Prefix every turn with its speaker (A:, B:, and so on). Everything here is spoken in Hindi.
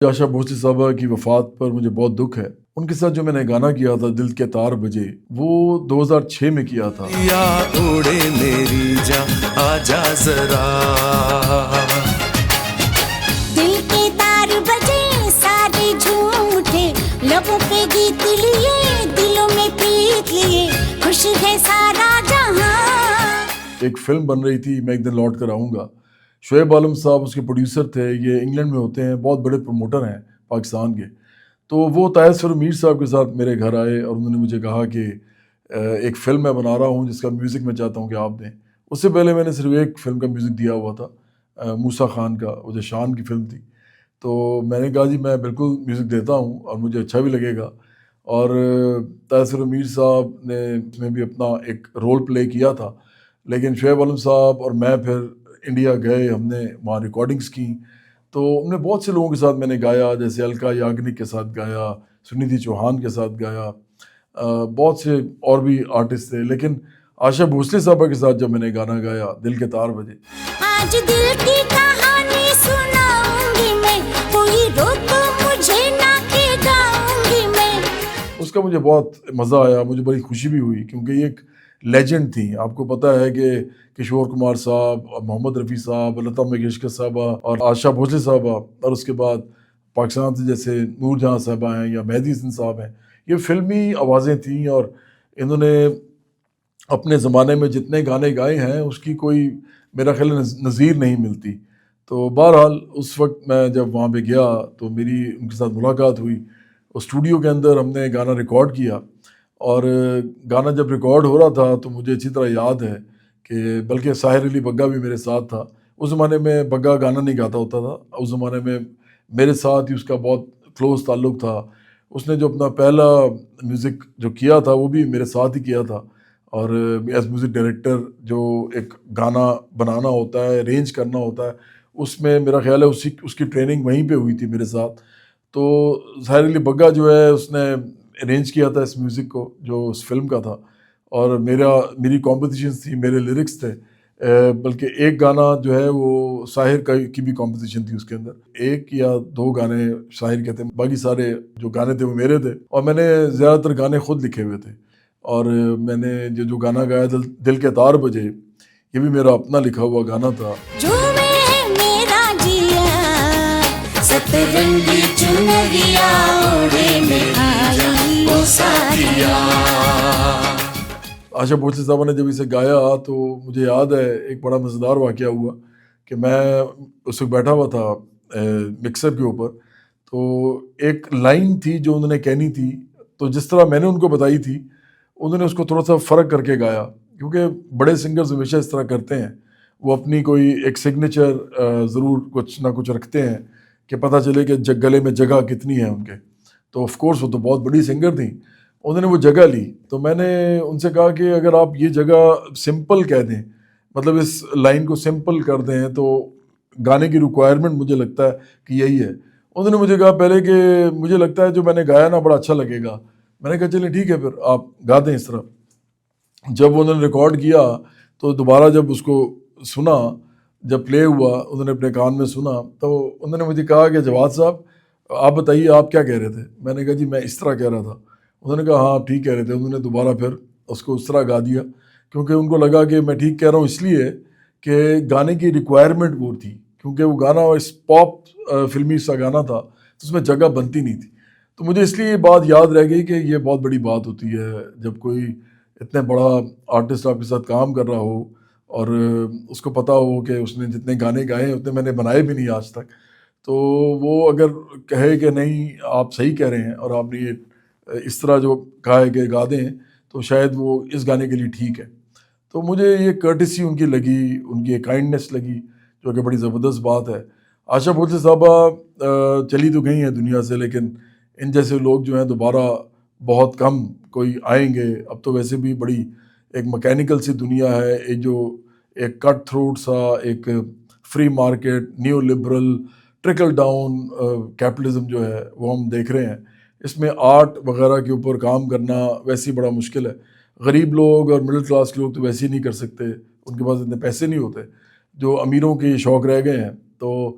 A: आशा भोसले साहबा की वफ़ात पर मुझे बहुत दुःख है। उनके साथ जो मैंने गाना किया था दिल के तार बजे, वो 2006 में किया था।
B: या उड़े मेरी जान आजा जरा।
C: दिल के तार बजे सारे झूम उठे, लबों पे गीत लिए, दिलों में प्रीत लिए, खुश है सारा जहां।
A: एक फ़िल्म बन रही थी, मैं एक दिन लौट कर आऊँगा। शोएब आलम साहब उसके प्रोड्यूसर थे, ये इंग्लैंड में होते हैं, बहुत बड़े प्रमोटर हैं पाकिस्तान के। तो वो तायसर मीर साहब के साथ मेरे घर आए और उन्होंने मुझे कहा कि एक फ़िल्म मैं बना रहा हूँ जिसका म्यूज़िक मैं चाहता हूँ कि आप दें। उससे पहले मैंने सिर्फ़ एक फ़िल्म का म्यूज़िक दिया हुआ था, मूसा खान का, वो जो शान की फ़िल्म थी। तो मैंने कहा जी मैं बिल्कुल म्यूज़िक देता हूँ और मुझे अच्छा भी लगेगा। और तायसर मीर साहब ने इसमें भी अपना एक रोल प्ले किया था। लेकिन शोएब आलम साहब और मैं फिर इंडिया गए, हमने वहाँ रिकॉर्डिंग्स की। तो उनमें बहुत से लोगों के साथ मैंने गाया, जैसे अलका याग्निक के साथ गाया, सुनिधि चौहान के साथ गाया, बहुत से और भी आर्टिस्ट थे। लेकिन आशा भोसले साहबा के साथ जब मैंने गाना गाया दिल के तार बजे,
C: आज दिल की कहानी सुनाऊंगी मैं, कोई रोको मुझे ना के गाऊंगी मैं।
A: उसका मुझे बहुत मज़ा आया, मुझे बड़ी खुशी भी हुई क्योंकि ये एक लेजेंड थी। आपको पता है कि किशोर कुमार साहब और मोहम्मद रफ़ी साहब, लता मंगेशकर साहबा और आशा भोसले साहबा, और उसके बाद पाकिस्तान से जैसे नूरजहाँ साहबा हैं या मेहदी हसन साहब हैं, ये फ़िल्मी आवाज़ें थीं और इन्होंने अपने ज़माने में जितने गाने गाए हैं उसकी कोई मेरा ख़्याल है नज़ीर नहीं मिलती। तो बहरहाल उस वक़्त मैं जब वहाँ पे गया तो मेरी उनके साथ मुलाकात हुई। उस स्टूडियो के अंदर हमने गाना रिकॉर्ड किया और गाना जब रिकॉर्ड हो रहा था तो मुझे अच्छी तरह याद है कि बल्कि साहिर अली बग्गा भी मेरे साथ था। उस ज़माने में बग्गा गाना नहीं गाता होता था। उस ज़माने में मेरे साथ ही उसका बहुत क्लोज़ ताल्लुक़ था। उसने जो अपना पहला म्यूज़िक जो किया था वो भी मेरे साथ ही किया था। और एज़ म्यूज़िक डायरेक्टर जो एक गाना बनाना होता है, अरेंज करना होता है, उसमें मेरा ख़्याल है उसी उसकी ट्रेनिंग वहीं पे हुई थी मेरे साथ। तो साहिर अली बग्गा जो है उसने अरेंज किया था इस म्यूज़िक को जो उस फ़िल्म का था। और मेरी कॉम्पोजिशंस थी, मेरे लिरिक्स थे। बल्कि एक गाना जो है वो साहिर का की भी कॉम्पोजिशन थी उसके अंदर। 1 या 2 गाने साहिर के थे, बाकी सारे जो गाने थे वो मेरे थे और मैंने ज़्यादातर गाने खुद लिखे हुए थे। और मैंने ये जो गाना गाया दिल दिल के तार बजे, ये भी मेरा अपना लिखा हुआ गाना था।
C: झूमे है मेरा जिया, सतरंगी चुनरिया ओढ़े मेरी जान ओ साथिया।
A: आशा भोसले साहबा ने जब इसे गाया तो मुझे याद है एक बड़ा मज़ेदार वाक़या हुआ कि मैं उस वक़्त बैठा हुआ था मिक्सर के ऊपर। तो एक लाइन थी जो उन्होंने कहनी थी, तो जिस तरह मैंने उनको बताई थी, उन्होंने उसको थोड़ा-सा फ़र्क करके गाया क्योंकि बड़े सिंगर्स हमेशा इस तरह करते हैं। वो अपनी कोई एक सिग्नेचर ज़रूर कुछ ना कुछ रखते हैं कि पता चले कि गले में जगह कितनी है उनके। तो ऑफ़ कोर्स वो तो बहुत बड़ी सिंगर थी। उन्होंने वो जगह ली, तो मैंने उनसे कहा कि अगर आप ये जगह सिंपल कह दें, मतलब इस लाइन को सिंपल कर दें, तो गाने की रिक्वायरमेंट मुझे लगता है कि यही है। उन्होंने मुझे कहा पहले कि मुझे लगता है जो मैंने गाया ना बड़ा अच्छा लगेगा। मैंने कहा चलिए ठीक है फिर आप गा दें इस तरह। जब उन्होंने रिकॉर्ड किया तो दोबारा जब उसको सुना, जब प्ले हुआ, उन्होंने अपने कान में सुना, तो उन्होंने मुझे कहा कि जवाद साहब आप बताइए आप क्या कह रहे थे? मैंने कहा जी मैं इस तरह कह रहा था। उन्होंने कहा हाँ आप ठीक कह रहे थे। उन्होंने दोबारा फिर उसको उस तरह गा दिया क्योंकि उनको लगा कि मैं ठीक कह रहा हूँ, इसलिए कि गाने की रिक्वायरमेंट वो थी, क्योंकि वो गाना इस पॉप फिल्मी सा गाना था तो उसमें जगह बनती नहीं थी। तो मुझे इसलिए ये बात याद रह गई कि ये बहुत बड़ी बात होती है जब कोई इतने बड़ा आर्टिस्ट आपके साथ काम कर रहा हो और उसको पता हो कि उसने जितने गाने गाए हैं उतने मैंने बनाए भी नहीं आज तक। तो वो अगर कहे कि नहीं आप सही कह रहे हैं और आपने ये इस तरह जो कहा है कि गा दें, तो शायद वो इस गाने के लिए ठीक है। तो मुझे ये कर्टेसी उनकी लगी, उनकी एक काइंडनेस लगी, जो कि बड़ी ज़बरदस्त बात है। आशा भोसले साहबा चली तो गई हैं दुनिया से, लेकिन इन जैसे लोग जो हैं दोबारा बहुत कम कोई आएँगे। अब तो वैसे भी बड़ी एक मैकेनिकल सी दुनिया है, एक जो एक कट थ्रोट सा एक free market, new liberal, trickle down capitalism जो है वो हम देख रहे हैं। इसमें आर्ट वगैरह के ऊपर काम करना वैसे ही बड़ा मुश्किल है। गरीब लोग और मिडिल क्लास के लोग तो वैसे ही नहीं कर सकते, उनके पास इतने पैसे नहीं होते। जो अमीरों के शौक़ रह गए हैं। तो